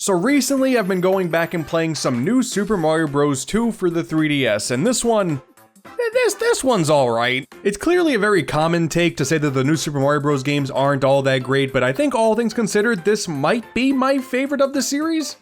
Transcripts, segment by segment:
So recently I've been going back and playing some new Super Mario Bros. 2 for the 3DS, and this one's alright. It's clearly a very common take to say that the new Super Mario Bros. Games aren't all that great, but I think all things considered, this might be my favorite of the series?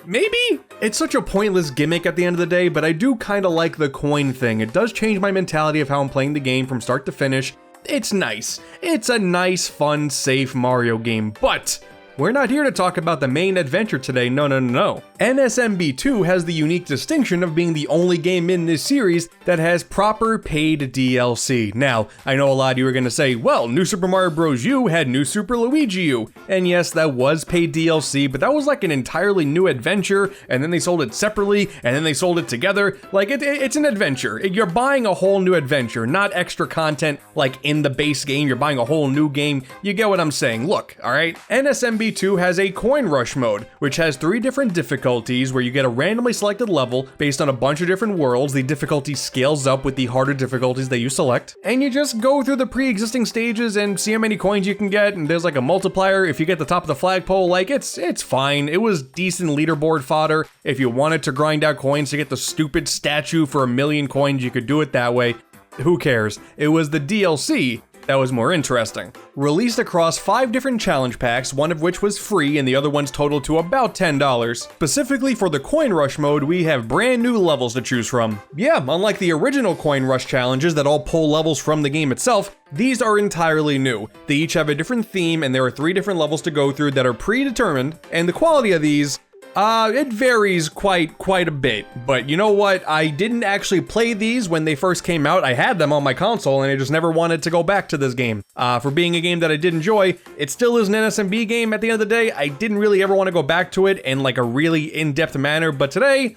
Maybe? It's such a pointless gimmick at the end of the day, but I do kinda like the coin thing. It does change my mentality of how I'm playing the game from start to finish. It's nice. It's a nice, fun, safe Mario game, but we're not here to talk about the main adventure today, no. NSMB 2 has the unique distinction of being the only game in this series that has proper paid DLC. Now, I know a lot of you are going to say, well, New Super Mario Bros. U had New Super Luigi U, and yes, that was paid DLC, but that was like an entirely new adventure, and then they sold it separately, and then they sold it together. Like, it's an adventure. You're buying a whole new adventure, not extra content like in the base game. You're buying a whole new game. You get what I'm saying. Look, alright? NSMB 2 has a coin rush mode, which has 3 different difficulties where you get a randomly selected level based on a bunch of different worlds. The difficulty scales up with the harder difficulties that you select, and you just go through the pre-existing stages and see how many coins you can get, and there's like a multiplier if you get the top of the flagpole. Like, it's fine. It was decent leaderboard fodder. If you wanted to grind out coins to get the stupid statue for 1,000,000 coins, you could do it that way. Who cares? It was the DLC that was more interesting. Released across 5 different challenge packs, one of which was free and the other ones totaled to about $10. Specifically for the coin rush mode, we have brand new levels to choose from. Yeah, unlike the original coin rush challenges that all pull levels from the game itself, these are entirely new. They each have a different theme, and there are 3 different levels to go through that are predetermined, and the quality of these, it varies quite a bit, but you know what? I didn't actually play these when they first came out. I had them on my console and I just never wanted to go back to this game. For being a game that I did enjoy, it still is an NSMB game at the end of the day. I didn't really ever want to go back to it in like a really in-depth manner, but today,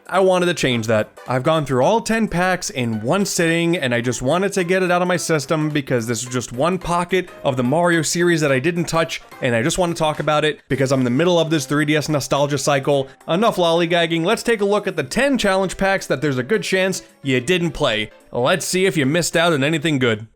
I wanted to change that. I've gone through all 10 packs in one sitting, and I just wanted to get it out of my system because this is just one pocket of the Mario series that I didn't touch, and I just want to talk about it because I'm in the middle of this 3DS nostalgia cycle. Enough lollygagging, let's take a look at the 10 challenge packs that there's a good chance you didn't play. Let's see if you missed out on anything good.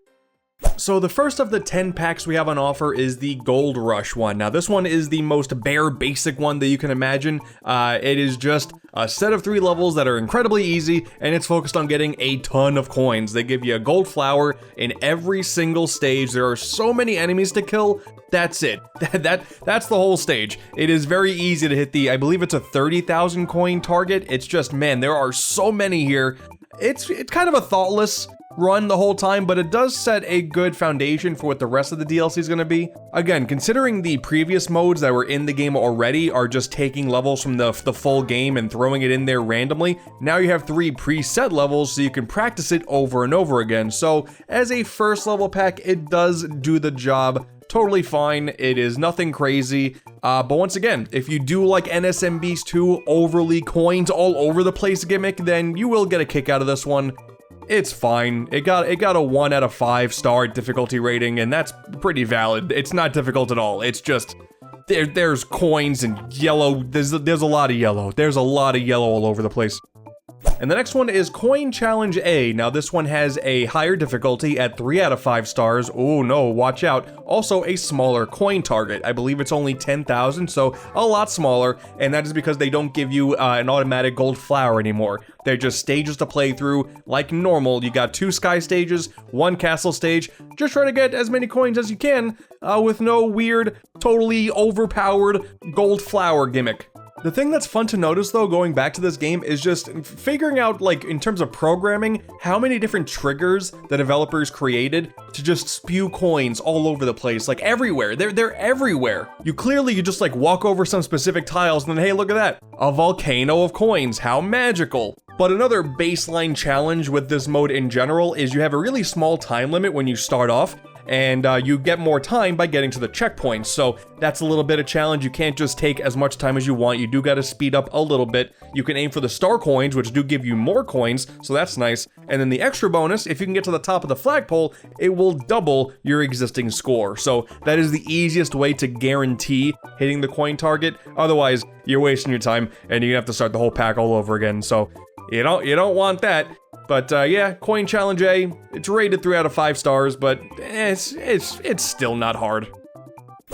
So the first of the 10 packs we have on offer is the Gold Rush one. Now this one is the most bare basic one that you can imagine. It is just a set of 3 levels that are incredibly easy, and it's focused on getting a ton of coins. They give you a gold flower in every single stage. There are so many enemies to kill. That's it. That's the whole stage. It is very easy to hit I believe it's a 30,000 coin target. It's just, man, there are so many here. It's kind of a thoughtless run the whole time, but it does set a good foundation for what the rest of the DLC is going to be. Again, considering the previous modes that were in the game already are just taking levels from the full game and throwing it in there randomly, now you have 3 preset levels so you can practice it over and over again. So as a first level pack, it does do the job totally fine. It is nothing crazy, but once again, if you do like NSMB's 2 overly coins all over the place gimmick, then you will get a kick out of this one. It's fine. It got a 1 out of 5 star difficulty rating, and that's pretty valid. It's not difficult at all. It's just there's coins and yellow. There's a lot of yellow. There's a lot of yellow all over the place. And the next one is Coin Challenge A. Now this one has a higher difficulty at 3 out of 5 stars. Oh no, watch out. Also a smaller coin target. I believe it's only 10,000, so a lot smaller, and that is because they don't give you an automatic gold flower anymore. They're just stages to play through like normal. You got 2 sky stages, 1 castle stage. Just try to get as many coins as you can with no weird, totally overpowered gold flower gimmick. The thing that's fun to notice though, going back to this game, is just figuring out, like, in terms of programming, how many different triggers the developers created to just spew coins all over the place, like everywhere. They're everywhere. You just like walk over some specific tiles and then, hey, look at that, a volcano of coins, how magical. But another baseline challenge with this mode in general is you have a really small time limit when you start off, and you get more time by getting to the checkpoints, so that's a little bit of challenge. You can't just take as much time as you want. You do gotta speed up a little bit. You can aim for the star coins, which do give you more coins, so that's nice. And then the extra bonus, if you can get to the top of the flagpole, it will double your existing score. So that is the easiest way to guarantee hitting the coin target. Otherwise, you're wasting your time, and you're gonna have to start the whole pack all over again, so you don't want that. But yeah, Coin Challenge A, it's rated 3 out of 5 stars, but it's still not hard.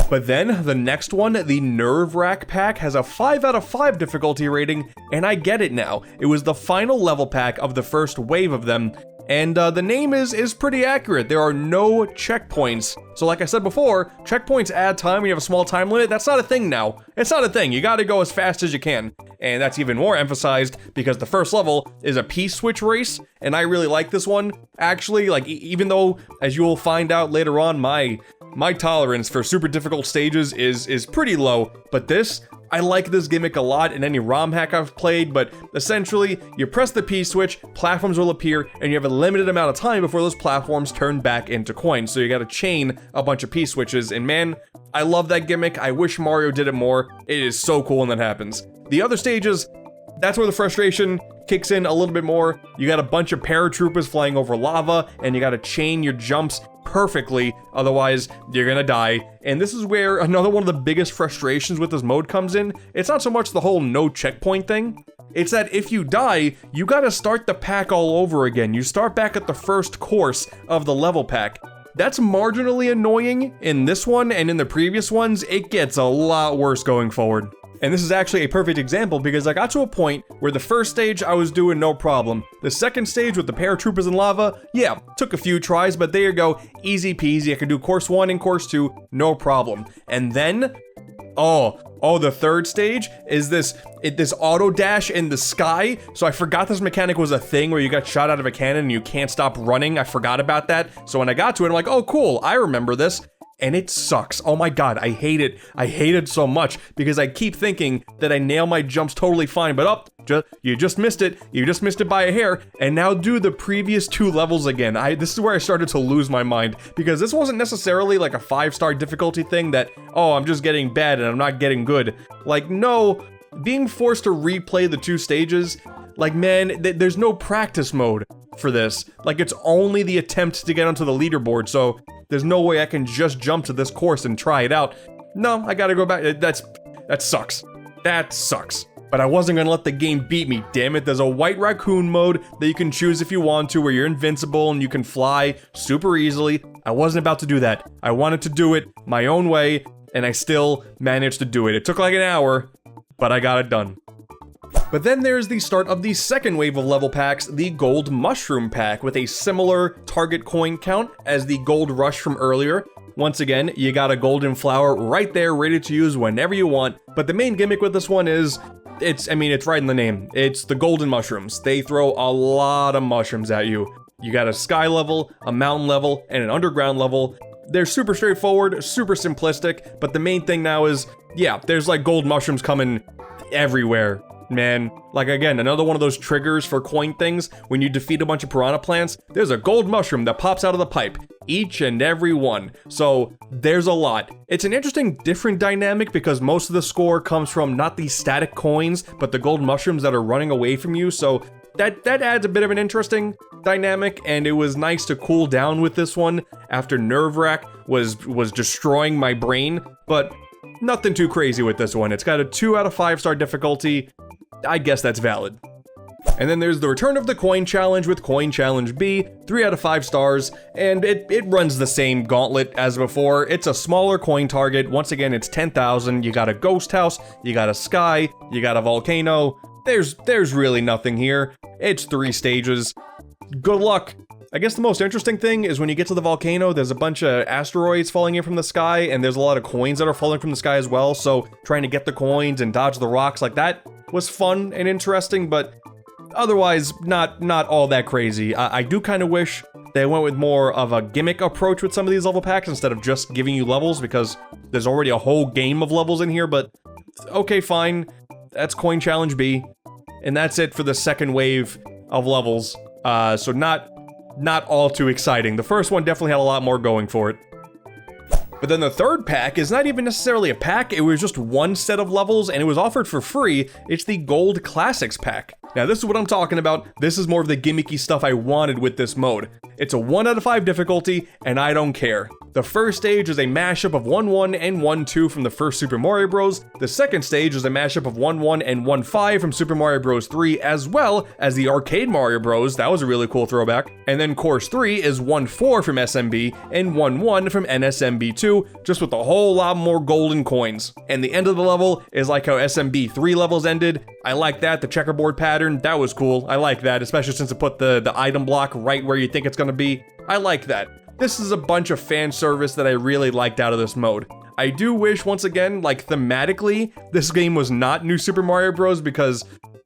But then the next one, the Nerve Rack pack, has a 5 out of 5 difficulty rating, and I get it now. It was the final level pack of the first wave of them, and the name is pretty accurate. There are no checkpoints. So like I said before, checkpoints add time when you have a small time limit. That's not a thing now. It's not a thing. You gotta go as fast as you can. And that's even more emphasized because the first level is a P-switch race, and I really like this one. Actually, like, even though, as you will find out later on, my tolerance for super difficult stages is pretty low, but I like this gimmick a lot in any ROM hack I've played, but essentially, you press the P switch, platforms will appear, and you have a limited amount of time before those platforms turn back into coins, so you gotta chain a bunch of P switches, and man, I love that gimmick. I wish Mario did it more. It is so cool when that happens. The other stages, that's where the frustration kicks in a little bit more. You got a bunch of paratroopers flying over lava, and you gotta chain your jumps perfectly, otherwise you're gonna die. And this is where another one of the biggest frustrations with this mode comes in. It's not so much the whole no checkpoint thing, it's that if you die, you gotta start the pack all over again. You start back at the first course of the level pack. That's marginally annoying in this one, and in the previous ones, it gets a lot worse going forward. And this is actually a perfect example because I got to a point where the first stage I was doing no problem. The second stage with the paratroopers and lava, yeah, took a few tries, but there you go, easy peasy. I could do course 1 and course 2, no problem. And then, the third stage is this auto dash in the sky. So I forgot this mechanic was a thing where you got shot out of a cannon and you can't stop running. I forgot about that. So when I got to it, I'm like, oh cool, I remember this. And it sucks. Oh my god, I hate it. I hate it so much because I keep thinking that I nail my jumps totally fine, but you just missed it. You just missed it by a hair, and now do the previous 2 levels again. This is where I started to lose my mind because this wasn't necessarily like a 5-star difficulty thing that, oh, I'm just getting bad and I'm not getting good. Like, no, being forced to replay the 2 stages, like, man, there's no practice mode for this. Like, it's only the attempt to get onto the leaderboard, so there's no way I can just jump to this course and try it out. No, I gotta go back. That sucks. That sucks. But I wasn't gonna let the game beat me, damn it. There's a white raccoon mode that you can choose if you want to, where you're invincible and you can fly super easily. I wasn't about to do that. I wanted to do it my own way, and I still managed to do it. It took like an hour, but I got it done. But then there's the start of the second wave of level packs, the Gold Mushroom pack, with a similar target coin count as the Gold Rush from earlier. Once again, you got a golden flower right there ready to use whenever you want, but the main gimmick with this one is, it's right in the name. It's the golden mushrooms. They throw a lot of mushrooms at you. You got a sky level, a mountain level, and an underground level. They're super straightforward, super simplistic, but the main thing now is, yeah, there's like gold mushrooms coming everywhere. Man, like again, another one of those triggers for coin things. When you defeat a bunch of piranha plants, there's a gold mushroom that pops out of the pipe. Each and every one. So there's a lot. It's an interesting different dynamic because most of the score comes from not the static coins, but the gold mushrooms that are running away from you. So that adds a bit of an interesting dynamic, and it was nice to cool down with this one after Nerve Rack was destroying my brain, but nothing too crazy with this one. It's got a 2 out of 5-star difficulty. I guess that's valid. And then there's the Return of the Coin Challenge with Coin Challenge B, 3 out of 5 stars, and it runs the same gauntlet as before. It's a smaller coin target. Once again, it's 10,000. You got a ghost house, you got a sky, you got a volcano. There's really nothing here. It's 3 stages. Good luck. I guess the most interesting thing is when you get to the volcano, there's a bunch of asteroids falling in from the sky, and there's a lot of coins that are falling from the sky as well, so trying to get the coins and dodge the rocks like that was fun and interesting, but otherwise not all that crazy. I do kind of wish they went with more of a gimmick approach with some of these level packs instead of just giving you levels, because there's already a whole game of levels in here, but okay, fine. That's Coin Challenge B, and that's it for the second wave of levels. So not all too exciting. The first one definitely had a lot more going for it. But then the third pack is not even necessarily a pack, it was just one set of levels and it was offered for free. It's the Gold Classics pack. Now this is what I'm talking about. This is more of the gimmicky stuff I wanted with this mode. It's a 1 out of 5 difficulty, and I don't care. The first stage is a mashup of 1-1 and 1-2 from the first Super Mario Bros. The second stage is a mashup of 1-1 and 1-5 from Super Mario Bros. 3, as well as the arcade Mario Bros. That was a really cool throwback. And then course 3 is 1-4 from SMB and 1-1 from NSMB 2, just with a whole lot more golden coins. And the end of the level is like how SMB 3 levels ended. I like that, the checkerboard pattern, that was cool. I like that, especially since it put the item block right where you think it's gonna be. I like that. This is a bunch of fan service that I really liked out of this mode. I do wish, once again, like thematically, this game was not New Super Mario Bros. Because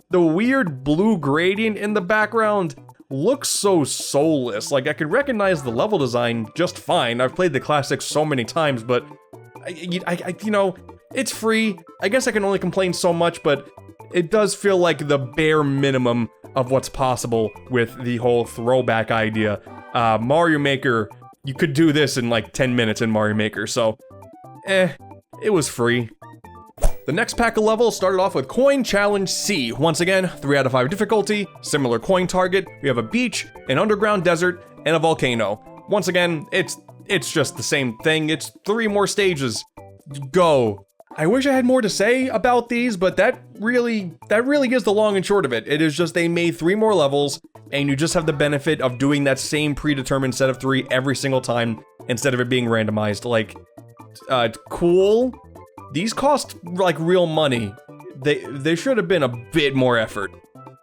the weird blue gradient in the background looks so soulless. Like, I could recognize the level design just fine. I've played the classics so many times, but you know, it's free. I guess I can only complain so much, but it does feel like the bare minimum of what's possible with the whole throwback idea. Mario Maker, you could do this in like 10 minutes in Mario Maker, so it was free. The next pack of levels started off with Coin Challenge C. Once again, 3 out of 5 difficulty, similar coin target. We have a beach, an underground desert, and a volcano. Once again, it's just the same thing. It's 3 more stages. Go. I wish I had more to say about these, but that really is the long and short of it. It is just they made 3 more levels, and you just have the benefit of doing that same predetermined set of 3 every single time instead of it being randomized. Like, cool. These cost like real money. They should have been a bit more effort.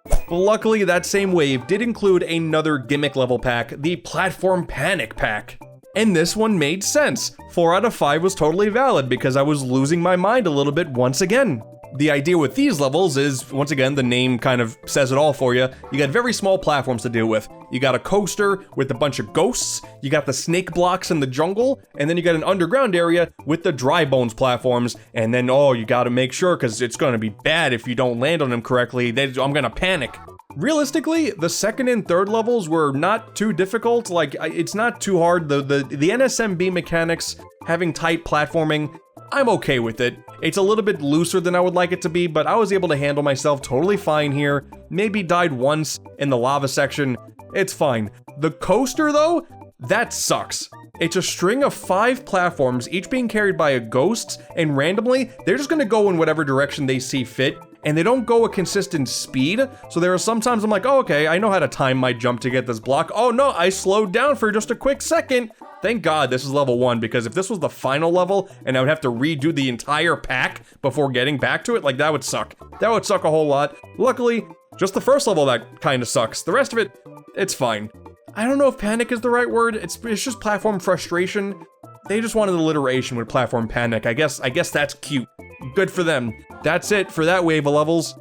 But luckily, that same wave did include another gimmick level pack, the Platform Panic Pack. And this one made sense. 4 out of 5 was totally valid because I was losing my mind a little bit once again. The idea with these levels is, once again, the name kind of says it all for you. You got very small platforms to deal with. You got a coaster with a bunch of ghosts, you got the snake blocks in the jungle, and then you got an underground area with the dry bones platforms, and then, oh, you gotta make sure, because it's gonna be bad if you don't land on them correctly. I'm gonna panic. Realistically, the second and third levels were not too difficult. Like, it's not too hard. The NSMB mechanics, having tight platforming, I'm okay with it. It's a little bit looser than I would like it to be, but I was able to handle myself totally fine here. Maybe died once in the lava section. It's fine. The coaster, though, that sucks. It's a string of 5 platforms, each being carried by a ghost, and randomly, they're just gonna go in whatever direction they see fit, and they don't go a consistent speed. So there are sometimes I'm like, oh, okay, I know how to time my jump to get this block. Oh no, I slowed down for just a quick second. Thank God this is level 1, because if this was the final level and I would have to redo the entire pack before getting back to it, like, that would suck. That would suck a whole lot. Luckily, just the first level that kind of sucks. The rest of it, it's fine. I don't know if panic is the right word. It's just platform frustration. They just wanted alliteration with platform panic. I guess that's cute. Good for them. That's it for that wave of levels.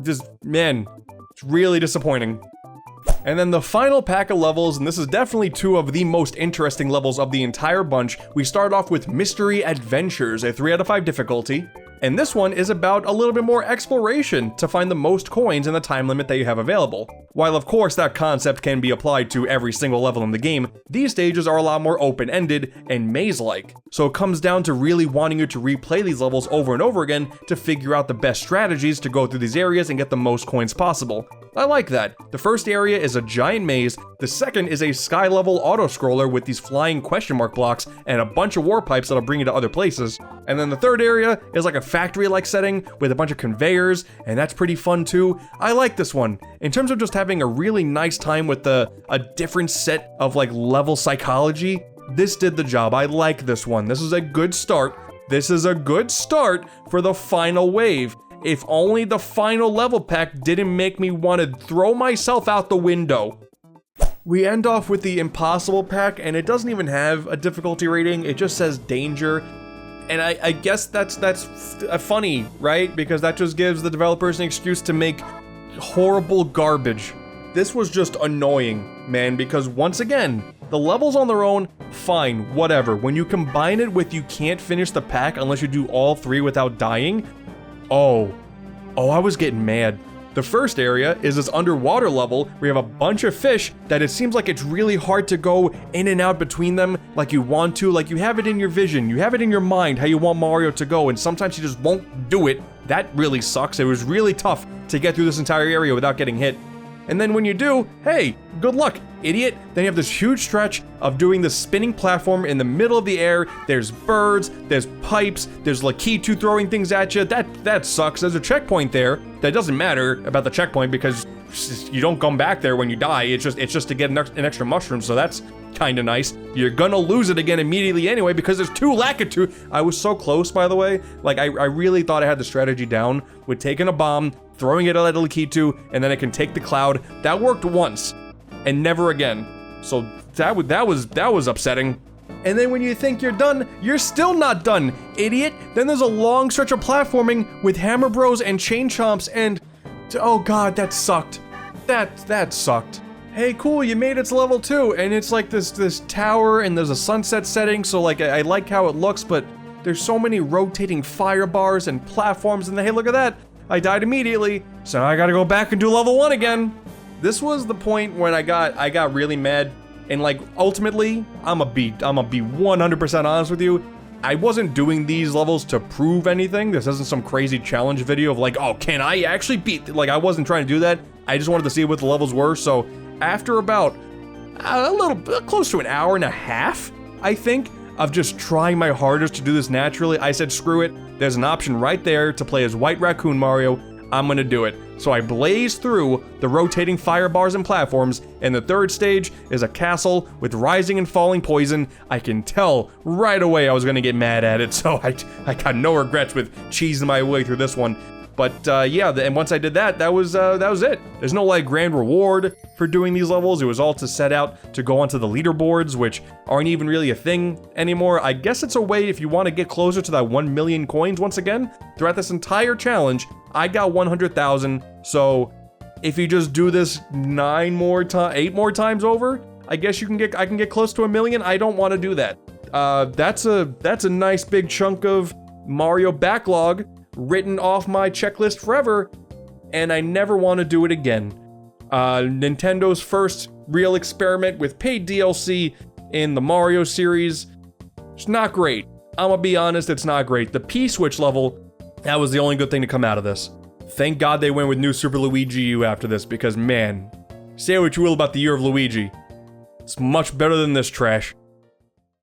Just, man, it's really disappointing. And then the final pack of levels, and this is definitely 2 of the most interesting levels of the entire bunch. We start off with Mystery Adventures, a 3 out of 5 difficulty. And this one is about a little bit more exploration to find the most coins in the time limit that you have available. While of course that concept can be applied to every single level in the game, these stages are a lot more open-ended and maze-like. So it comes down to really wanting you to replay these levels over and over again to figure out the best strategies to go through these areas and get the most coins possible. I like that. The first area is a giant maze, the second is a sky-level auto-scroller with these flying question mark blocks and a bunch of war pipes that'll bring you to other places. And then the third area is like a factory-like setting with a bunch of conveyors, and that's pretty fun too. I like this one. In terms of just having a really nice time with a different set of like level psychology, this did the job. I like this one. This is a good start. This is a good start for the final wave. If only the final level pack didn't make me want to throw myself out the window. We end off with the Impossible pack, and it doesn't even have a difficulty rating. It just says danger. And I guess that's funny, right? Because that just gives the developers an excuse to make horrible garbage. This was just annoying, man, because once again, the levels on their own, fine, whatever. When you combine it with you can't finish the pack unless you do all 3 without dying, oh, I was getting mad. The first area is this underwater level where you have a bunch of fish that it seems like it's really hard to go in and out between them like you want to, like you have it in your vision, you have it in your mind how you want Mario to go, and sometimes you just won't do it. That really sucks. It was really tough to get through this entire area without getting hit. And then when you do, hey, good luck, idiot. Then you have this huge stretch of doing the spinning platform in the middle of the air. There's birds, there's pipes, there's Lakitu throwing things at you. That sucks. There's a checkpoint there. That doesn't matter about the checkpoint because you don't come back there when you die. It's just to get an extra mushroom, so that's kind of nice. You're gonna lose it again immediately anyway because there's 2 Lakitu. I was so close, by the way. Like, I really thought I had the strategy down with taking a bomb, throwing it at Lakitu, and then I can take the cloud. That worked once, and never again. So that was upsetting. And then when you think you're done, you're still not done, idiot. Then there's a long stretch of platforming with Hammer Bros and Chain Chomps, and oh god, that sucked. That sucked. Hey, cool, you made it to level 2, and it's like this tower, and there's a sunset setting, so like I like how it looks, but there's so many rotating fire bars and platforms, and hey, look at that. I died immediately, so now I gotta go back and do level 1 again. This was the point when I got really mad, and like ultimately, I'ma be 100% honest with you. I wasn't doing these levels to prove anything. This isn't some crazy challenge video of like, oh, can I actually beat? Like, I wasn't trying to do that. I just wanted to see what the levels were. So after about close to an hour and a half, I think, of just trying my hardest to do this naturally, I said, screw it. There's an option right there to play as White Raccoon Mario. I'm gonna do it. So I blazed through the rotating fire bars and platforms, and the third stage is a castle with rising and falling poison. I can tell right away I was gonna get mad at it, so I got no regrets with cheesing my way through this one. But yeah, and once I did that, that was it. There's no like grand reward for doing these levels. It was all to set out to go onto the leaderboards, which aren't even really a thing anymore. I guess it's a way if you want to get closer to that 1 million coins once again. Throughout this entire challenge, I got 100,000. So if you just do this 8 more times over, I guess I can get close to 1 million. I don't want to do that. That's a nice big chunk of Mario backlog written off my checklist forever, and I never want to do it again. Nintendo's first real experiment with paid DLC in the Mario series. It's not great. I'm gonna be honest, it's not great. The P-Switch level, that was the only good thing to come out of this. Thank God they went with New Super Luigi U after this, because man, say what you will about the Year of Luigi, it's much better than this trash.